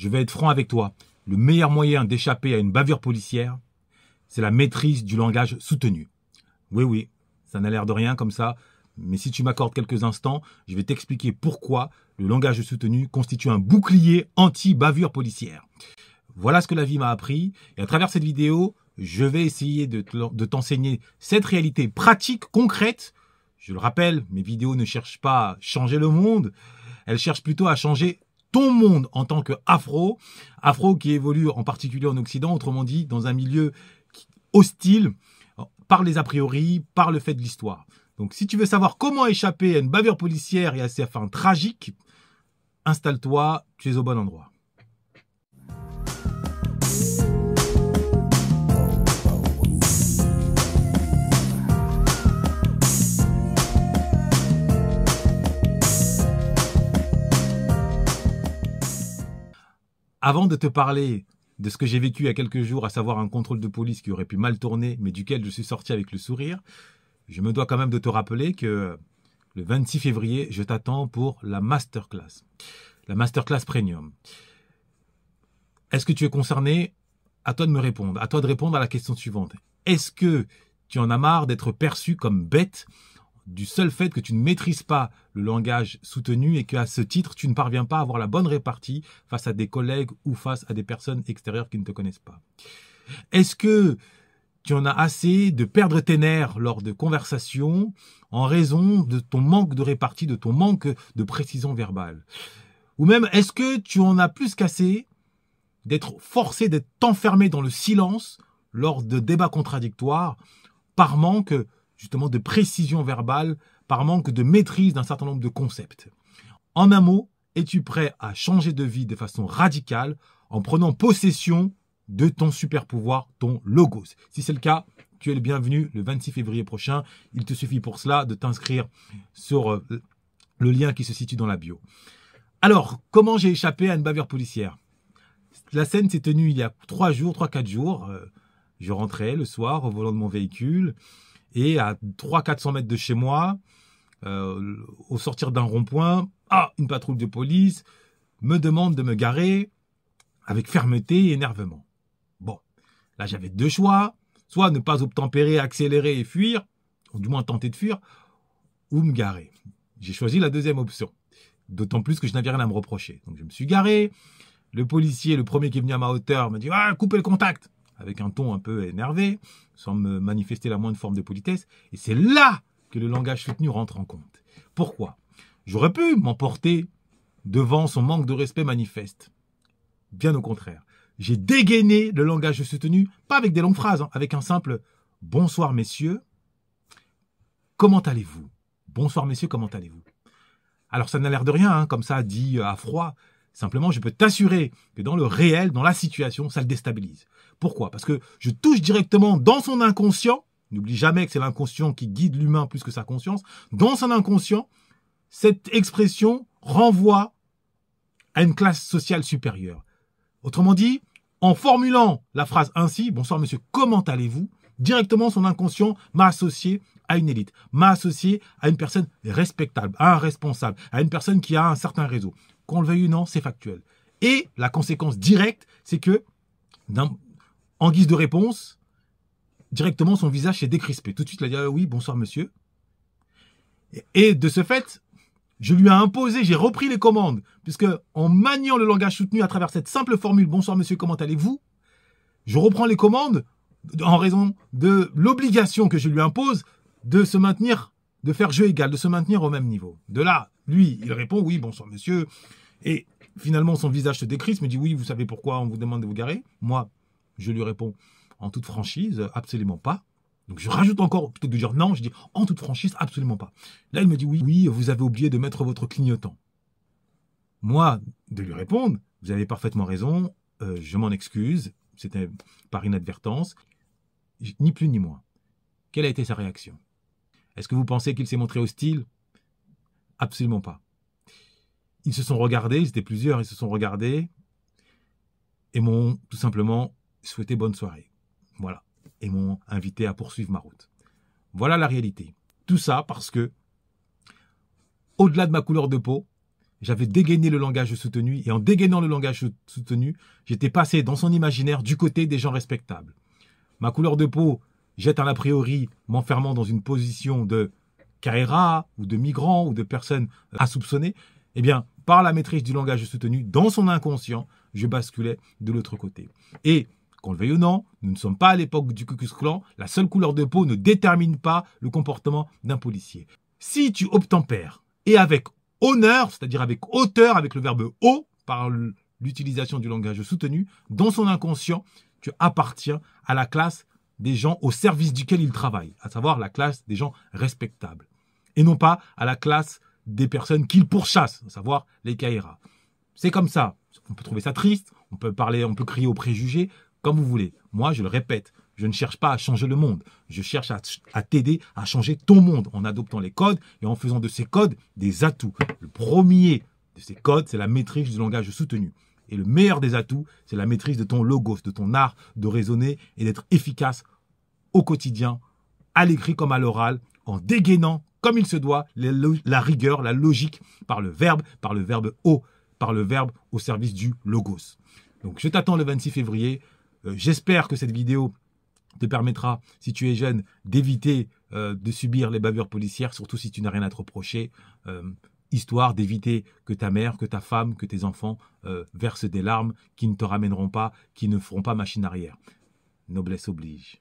je vais être franc avec toi. Le meilleur moyen d'échapper à une bavure policière, c'est la maîtrise du langage soutenu. Oui, ça n'a l'air de rien comme ça, mais si tu m'accordes quelques instants, je vais t'expliquer pourquoi le langage soutenu constitue un bouclier anti-bavure policière. Voilà ce que la vie m'a appris, et à travers cette vidéo, je vais essayer de t'enseigner cette réalité pratique, concrète. Je le rappelle, mes vidéos ne cherchent pas à changer le monde, elles cherchent plutôt à changer ton monde en tant qu'afro, afro qui évolue en particulier en Occident, autrement dit dans un milieu hostile par les a priori, par le fait de l'histoire. Donc si tu veux savoir comment échapper à une bavure policière et à ses fins tragiques, installe-toi, tu es au bon endroit. Avant de te parler de ce que j'ai vécu il y a quelques jours, à savoir un contrôle de police qui aurait pu mal tourner, mais duquel je suis sorti avec le sourire, je me dois quand même de te rappeler que le 26 février, je t'attends pour la masterclass premium. Est-ce que tu es concerné? À toi de me répondre. À toi de répondre à la question suivante. Est-ce que tu en as marre d'être perçu comme bête du seul fait que tu ne maîtrises pas le langage soutenu et qu'à ce titre, tu ne parviens pas à avoir la bonne répartie face à des collègues ou face à des personnes extérieures qui ne te connaissent pas? Est-ce que tu en as assez de perdre tes nerfs lors de conversations en raison de ton manque de répartie, de ton manque de précision verbale? Ou même, est-ce que tu en as plus qu'assez d'être forcé, d'être enfermé dans le silence lors de débats contradictoires par manque justement de précision verbale, par manque de maîtrise d'un certain nombre de concepts? En un mot, es-tu prêt à changer de vie de façon radicale en prenant possession de ton super pouvoir, ton logos? Si c'est le cas, tu es le bienvenu le 26 février prochain. Il te suffit pour cela de t'inscrire sur le lien qui se situe dans la bio. Alors, comment j'ai échappé à une bavure policière? La scène s'est tenue il y a 3-4 jours. Je rentrais le soir au volant de mon véhicule et à 300-400 mètres de chez moi, au sortir d'un rond-point, une patrouille de police me demande de me garer avec fermeté et énervement. Bon, là j'avais deux choix, soit ne pas obtempérer, accélérer et fuir, ou du moins tenter de fuir, ou me garer. J'ai choisi la deuxième option, d'autant plus que je n'avais rien à me reprocher. Donc je me suis garé, le policier, le premier qui est venu à ma hauteur, m'a dit « coupez le contact !» avec un ton un peu énervé, sans me manifester la moindre forme de politesse. Et c'est là que le langage soutenu rentre en compte. Pourquoi? J'aurais pu m'emporter devant son manque de respect manifeste. Bien au contraire. J'ai dégainé le langage soutenu, pas avec des longues phrases, avec un simple « Bonsoir messieurs, comment allez-vous » Bonsoir messieurs, comment allez-vous? Alors ça n'a l'air de rien, comme ça dit à froid. Simplement, je peux t'assurer que dans le réel, dans la situation, ça le déstabilise. Pourquoi? Parce que je touche directement dans son inconscient. N'oublie jamais que c'est l'inconscient qui guide l'humain plus que sa conscience. Dans son inconscient, cette expression renvoie à une classe sociale supérieure. Autrement dit, en formulant la phrase ainsi, « Bonsoir monsieur, comment allez-vous ?» directement son inconscient m'a associé à une élite, m'a associé à une personne respectable, à un responsable, à une personne qui a un certain réseau. Qu'on le veuille ou non, c'est factuel. Et la conséquence directe, c'est que, en guise de réponse, directement son visage s'est décrispé. Tout de suite, il a dit oui, bonsoir monsieur. Et de ce fait, je lui ai imposé, j'ai repris les commandes, puisque en maniant le langage soutenu à travers cette simple formule, bonsoir monsieur, comment allez-vous, je reprends les commandes en raison de l'obligation que je lui impose de se maintenir, de faire jeu égal, de se maintenir au même niveau. De là, lui, il répond, oui, bonsoir monsieur. Et finalement, son visage se décrispe, me dit, oui, vous savez pourquoi on vous demande de vous garer? Moi, je lui réponds en toute franchise, absolument pas. Donc je rajoute encore, plutôt que de dire non, je dis en toute franchise, absolument pas. Là, il me dit, oui, vous avez oublié de mettre votre clignotant. Moi, de lui répondre, vous avez parfaitement raison, je m'en excuse, c'était par inadvertance, ni plus ni moins. Quelle a été sa réaction? Est-ce que vous pensez qu'il s'est montré hostile? Absolument pas. Ils se sont regardés, ils étaient plusieurs, ils se sont regardés et m'ont tout simplement souhaité bonne soirée. Voilà. Et m'ont invité à poursuivre ma route. Voilà la réalité. Tout ça parce que, au-delà de ma couleur de peau, j'avais dégainé le langage soutenu. Et en dégainant le langage soutenu, j'étais passé dans son imaginaire du côté des gens respectables. Ma couleur de peau jette un a priori m'enfermant dans une position de Kaira ou de migrant ou de personne à soupçonner. Eh bien, par la maîtrise du langage soutenu, dans son inconscient, je basculais de l'autre côté. Et, qu'on le veuille ou non, nous ne sommes pas à l'époque du Ku Klux Klan. La seule couleur de peau ne détermine pas le comportement d'un policier. Si tu obtempères et avec honneur, c'est-à-dire avec hauteur, avec le verbe haut, par l'utilisation du langage soutenu, dans son inconscient, tu appartiens à la classe des gens au service duquel il travaille, à savoir la classe des gens respectables, et non pas à la classe des personnes qu'il pourchasse, à savoir les Kaira. C'est comme ça. On peut trouver ça triste, on peut crier aux préjugés, comme vous voulez. Moi, je le répète, je ne cherche pas à changer le monde. Je cherche à t'aider à changer ton monde en adoptant les codes et en faisant de ces codes des atouts. Le premier de ces codes, c'est la maîtrise du langage soutenu. Et le meilleur des atouts, c'est la maîtrise de ton logos, de ton art de raisonner et d'être efficace au quotidien, à l'écrit comme à l'oral, en dégainant, comme il se doit, la rigueur, la logique, par le verbe haut, par le verbe au service du logos. Donc, je t'attends le 26 février. J'espère que cette vidéo te permettra, si tu es jeune, d'éviter de subir les bavures policières, surtout si tu n'as rien à te reprocher, histoire d'éviter que ta mère, que ta femme, que tes enfants versent des larmes qui ne te ramèneront pas, qui ne feront pas machine arrière. Noblesse oblige.